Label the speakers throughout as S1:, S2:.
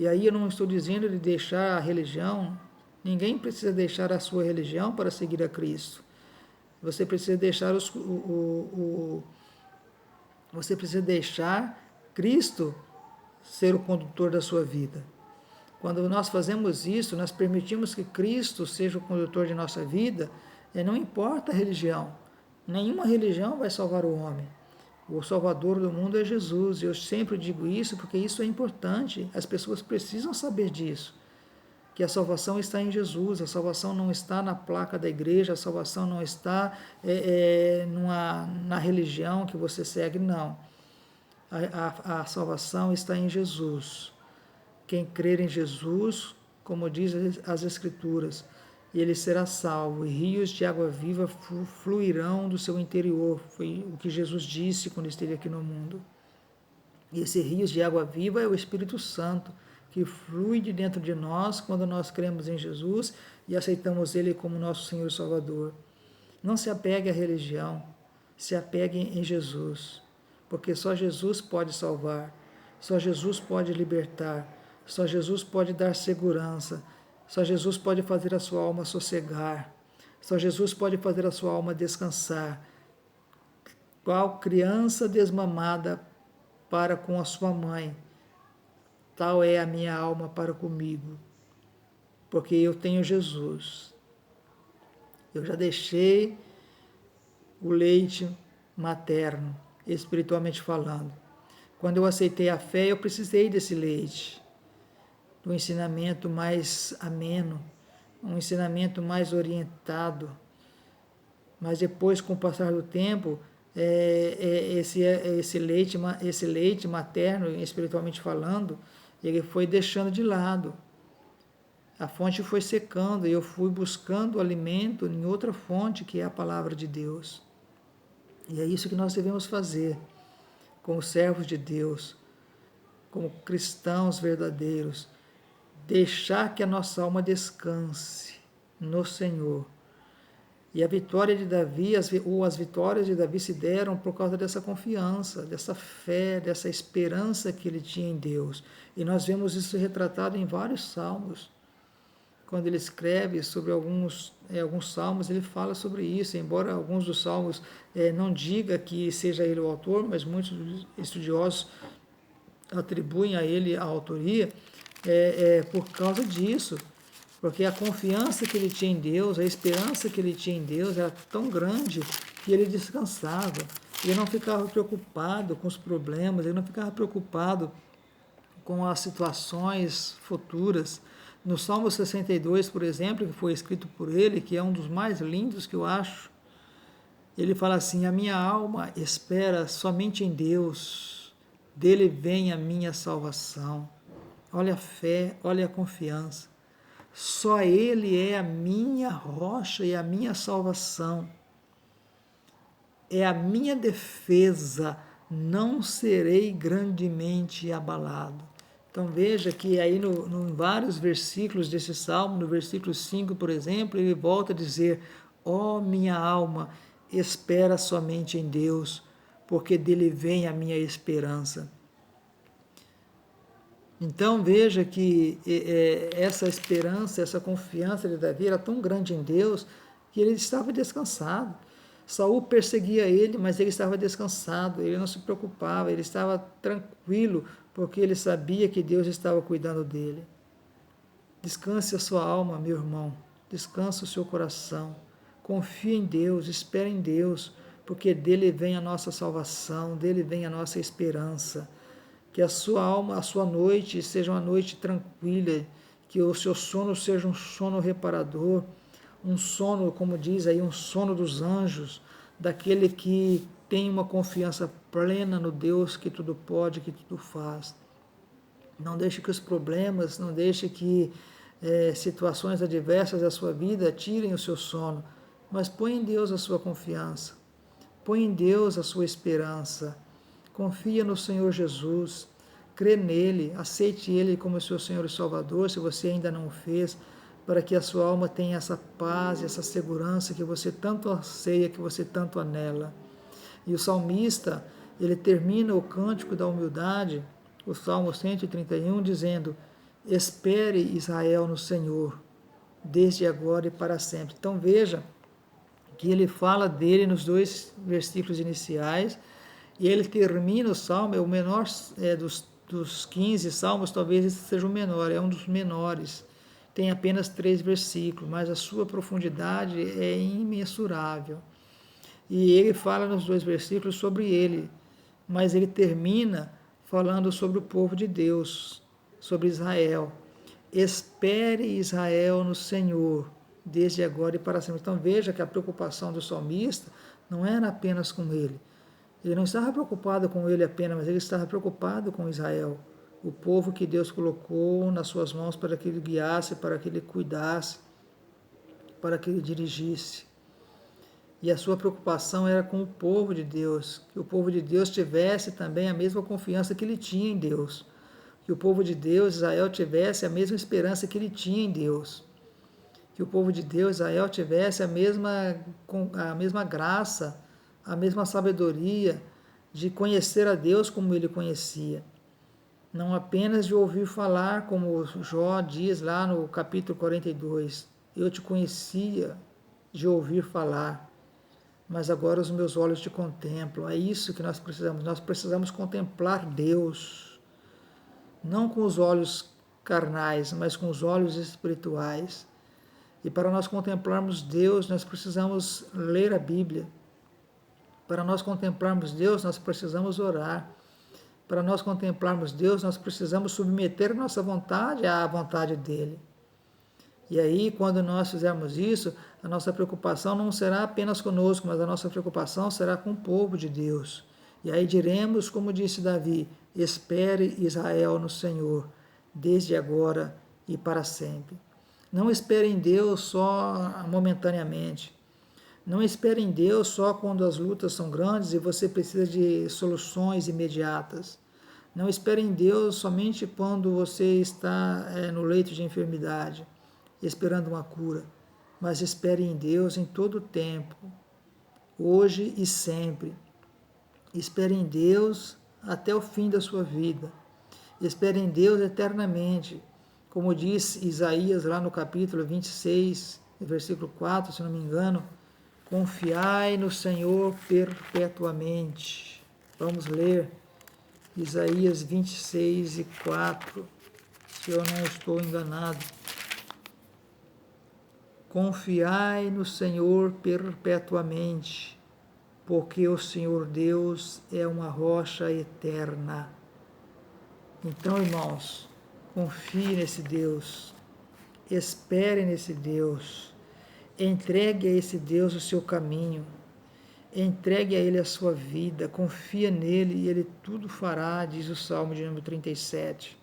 S1: E aí eu não estou dizendo de deixar a religião, ninguém precisa deixar a sua religião para seguir a Cristo. Você precisa deixar você precisa deixar Cristo ser o condutor da sua vida. Quando nós fazemos isso, nós permitimos que Cristo seja o condutor de nossa vida, e não importa a religião. Nenhuma religião vai salvar o homem. O Salvador do mundo é Jesus. Eu sempre digo isso porque isso é importante. As pessoas precisam saber disso. Que a salvação está em Jesus. A salvação não está na placa da igreja. A salvação não está na religião que você segue, não. A salvação está em Jesus. Quem crer em Jesus, como diz as Escrituras, ele será salvo, e rios de água viva fluirão do seu interior. Foi o que Jesus disse quando esteve aqui no mundo. E esse rios de água viva é o Espírito Santo, que flui de dentro de nós quando nós cremos em Jesus e aceitamos Ele como nosso Senhor e Salvador. Não se apegue à religião, se apegue em Jesus, porque só Jesus pode salvar, só Jesus pode libertar, só Jesus pode dar segurança, só Jesus pode fazer a sua alma sossegar, só Jesus pode fazer a sua alma descansar. Qual criança desmamada para com a sua mãe, tal é a minha alma para comigo, porque eu tenho Jesus. Eu já deixei o leite materno, espiritualmente falando. Quando eu aceitei a fé, eu precisei desse leite, do ensinamento mais ameno, um ensinamento mais orientado. Mas depois, com o passar do tempo, esse leite materno, espiritualmente falando, ele foi deixando de lado. A fonte foi secando e eu fui buscando alimento em outra fonte, que é a palavra de Deus. E é isso que nós devemos fazer, como servos de Deus, como cristãos verdadeiros, deixar que a nossa alma descanse no Senhor. E a vitória de Davi, as vitórias de Davi se deram por causa dessa confiança, dessa fé, dessa esperança que ele tinha em Deus. E nós vemos isso retratado em vários salmos. Quando ele escreve sobre alguns salmos, ele fala sobre isso, embora alguns dos salmos não diga que seja ele o autor, mas muitos estudiosos atribuem a ele a autoria por causa disso, porque a confiança que ele tinha em Deus, a esperança que ele tinha em Deus era tão grande que ele descansava, ele não ficava preocupado com os problemas, ele não ficava preocupado com as situações futuras. No Salmo 62, por exemplo, que foi escrito por ele, que é um dos mais lindos que eu acho, ele fala assim: a minha alma espera somente em Deus, dele vem a minha salvação. Olha a fé, olha a confiança. Só ele é a minha rocha e a minha salvação. É a minha defesa, não serei grandemente abalado. Então veja que aí em vários versículos desse salmo, no versículo 5, por exemplo, ele volta a dizer: ó minha alma, espera somente em Deus, porque dele vem a minha esperança. Então veja que essa esperança, essa confiança de Davi era tão grande em Deus que ele estava descansado. Saul perseguia ele, mas ele estava descansado, ele não se preocupava, ele estava tranquilo, porque ele sabia que Deus estava cuidando dele. Descanse a sua alma, meu irmão, descanse o seu coração, confie em Deus, espere em Deus, porque dele vem a nossa salvação, dele vem a nossa esperança. Que a sua alma, a sua noite seja uma noite tranquila, que o seu sono seja um sono reparador, um sono, como diz aí, um sono dos anjos, daquele que tem uma confiança plena no Deus que tudo pode, que tudo faz. Não deixe que os problemas, não deixe que situações adversas da sua vida tirem o seu sono, mas põe em Deus a sua confiança, põe em Deus a sua esperança. Confia no Senhor Jesus, crê nele, aceite ele como seu Senhor e Salvador, se você ainda não o fez, para que a sua alma tenha essa paz, essa segurança que você tanto anseia, que você tanto anela. E o salmista, ele termina o cântico da humildade, o Salmo 131, dizendo: Espere, Israel, no Senhor, desde agora e para sempre. Então veja que ele fala dele nos 2 versículos iniciais, e ele termina o salmo, é o menor dos 15 salmos, talvez esse seja o menor, é um dos menores. Tem apenas 3 versículos, mas a sua profundidade é imensurável. E ele fala nos 2 versículos sobre ele, mas ele termina falando sobre o povo de Deus, sobre Israel. Espere, Israel, no Senhor, desde agora e para sempre. Então veja que a preocupação do salmista não era apenas com ele. Ele não estava preocupado com ele apenas, mas ele estava preocupado com Israel, o povo que Deus colocou nas suas mãos para que ele guiasse, para que ele cuidasse, para que ele dirigisse. E a sua preocupação era com o povo de Deus, que o povo de Deus tivesse também a mesma confiança que ele tinha em Deus, que o povo de Deus, Israel, tivesse a mesma esperança que ele tinha em Deus, que o povo de Deus, Israel, tivesse a mesma graça, a mesma sabedoria de conhecer a Deus como ele conhecia. Não apenas de ouvir falar, como Jó diz lá no capítulo 42, eu te conhecia de ouvir falar, mas agora os meus olhos te contemplam. É isso que nós precisamos contemplar Deus, não com os olhos carnais, mas com os olhos espirituais. E para nós contemplarmos Deus, nós precisamos ler a Bíblia. Para nós contemplarmos Deus, nós precisamos orar. Para nós contemplarmos Deus, nós precisamos submeter nossa vontade à vontade dEle. E aí, quando nós fizermos isso, a nossa preocupação não será apenas conosco, mas a nossa preocupação será com o povo de Deus. E aí diremos, como disse Davi, espere, Israel, no Senhor, desde agora e para sempre. Não espere em Deus só momentaneamente. Não espere em Deus só quando as lutas são grandes e você precisa de soluções imediatas. Não espere em Deus somente quando você está no leito de enfermidade, esperando uma cura. Mas espere em Deus em todo o tempo, hoje e sempre. Espere em Deus até o fim da sua vida. Espere em Deus eternamente. Como diz Isaías lá no capítulo 26, versículo 4, se não me engano, confiai no Senhor perpetuamente. Vamos ler Isaías 26 e 4, se eu não estou enganado. Confiai no Senhor perpetuamente, porque o Senhor Deus é uma rocha eterna. Então, irmãos, confie nesse Deus, espere nesse Deus, entregue a esse Deus o seu caminho, entregue a Ele a sua vida, confia nele e Ele tudo fará, diz o Salmo de número 37.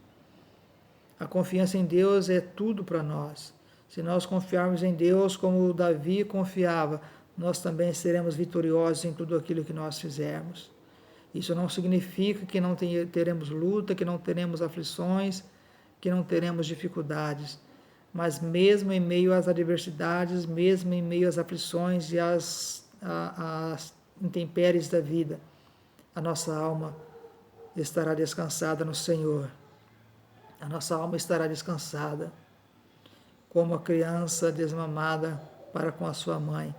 S1: A confiança em Deus é tudo para nós. Se nós confiarmos em Deus como Davi confiava, nós também seremos vitoriosos em tudo aquilo que nós fizermos. Isso não significa que não teremos luta, que não teremos aflições, que não teremos dificuldades. Mas mesmo em meio às adversidades, mesmo em meio às aflições e às intempéries da vida, a nossa alma estará descansada no Senhor. A nossa alma estará descansada, como a criança desmamada para com a sua mãe,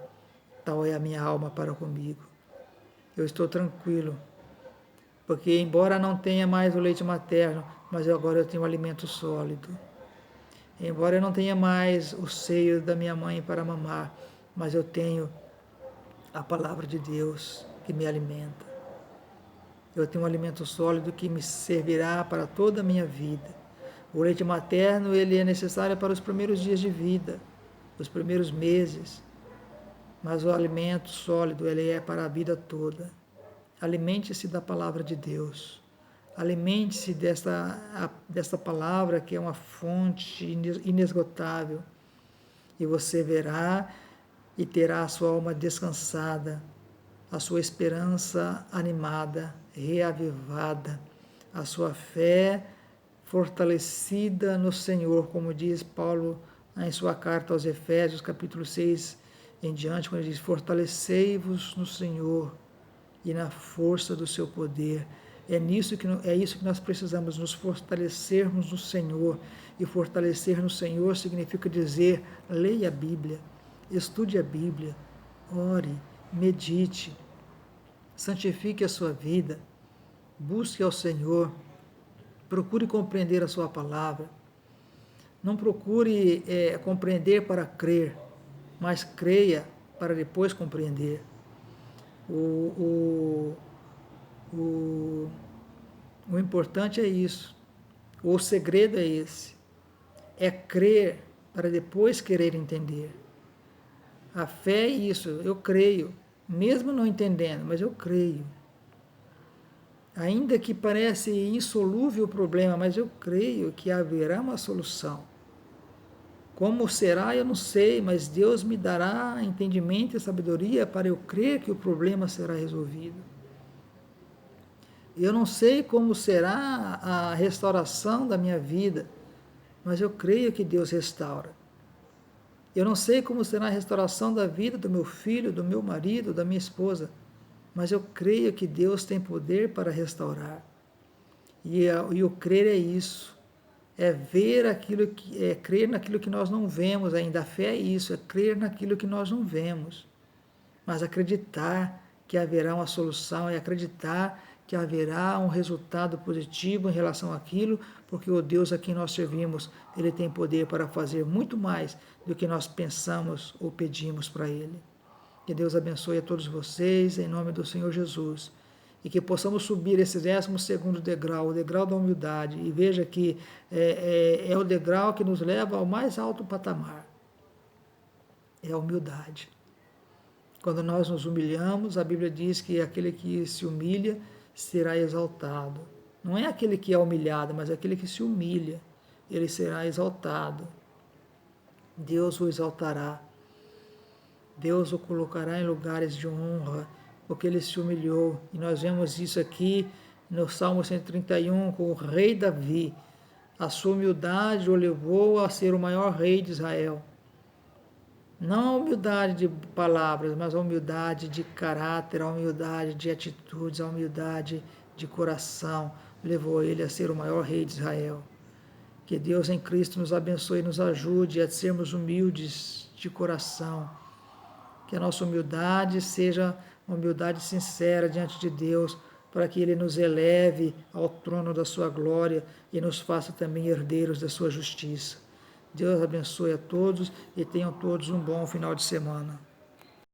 S1: tal é a minha alma para comigo. Eu estou tranquilo, porque embora não tenha mais o leite materno, mas agora eu tenho um alimento sólido. Embora eu não tenha mais o seio da minha mãe para mamar, mas eu tenho a palavra de Deus que me alimenta. Eu tenho um alimento sólido que me servirá para toda a minha vida. O leite materno, ele é necessário para os primeiros dias de vida, os primeiros meses, mas o alimento sólido, ele é para a vida toda. Alimente-se da palavra de Deus. Alimente-se desta palavra que é uma fonte inesgotável. E você verá e terá a sua alma descansada, a sua esperança animada, reavivada, a sua fé fortalecida no Senhor, como diz Paulo em sua carta aos Efésios, capítulo 6 em diante, quando ele diz, fortalecei-vos no Senhor e na força do seu poder. É isso que nós precisamos, nos fortalecermos no Senhor. E fortalecer no Senhor significa dizer, leia a Bíblia, estude a Bíblia, ore, medite, santifique a sua vida, busque ao Senhor, procure compreender a sua palavra. Não procure compreender para crer, mas creia para depois compreender. O importante é isso. O segredo é esse. É crer para depois querer entender. A fé é isso. Eu creio, mesmo não entendendo, mas eu creio. Ainda que pareça insolúvel o problema, mas eu creio que haverá uma solução. Como será, eu não sei, mas Deus me dará entendimento e sabedoria para eu crer que o problema será resolvido. Eu não sei como será a restauração da minha vida, mas eu creio que Deus restaura. Eu não sei como será a restauração da vida do meu filho, do meu marido, da minha esposa, mas eu creio que Deus tem poder para restaurar. E o crer é isso. É ver aquilo que é crer naquilo que nós não vemos ainda. A fé é isso, é crer naquilo que nós não vemos. Mas acreditar que haverá uma solução, é acreditar que haverá um resultado positivo em relação àquilo, porque o Deus a quem nós servimos, Ele tem poder para fazer muito mais do que nós pensamos ou pedimos para Ele. Que Deus abençoe a todos vocês, em nome do Senhor Jesus. E que possamos subir esse 12º degrau, o degrau da humildade. E veja que é o degrau que nos leva ao mais alto patamar. É a humildade. Quando nós nos humilhamos, a Bíblia diz que aquele que se humilha será exaltado. Não é aquele que é humilhado, mas aquele que se humilha, ele será exaltado. Deus o exaltará. Deus o colocará em lugares de honra, porque ele se humilhou. E nós vemos isso aqui no Salmo 131, com o rei Davi. A sua humildade o levou a ser o maior rei de Israel. Não a humildade de palavras, mas a humildade de caráter, a humildade de atitudes, a humildade de coração levou ele a ser o maior rei de Israel. Que Deus em Cristo nos abençoe e nos ajude a sermos humildes de coração. Que a nossa humildade seja uma humildade sincera diante de Deus, para que Ele nos eleve ao trono da sua glória e nos faça também herdeiros da sua justiça. Deus abençoe a todos e tenham todos um bom final de semana.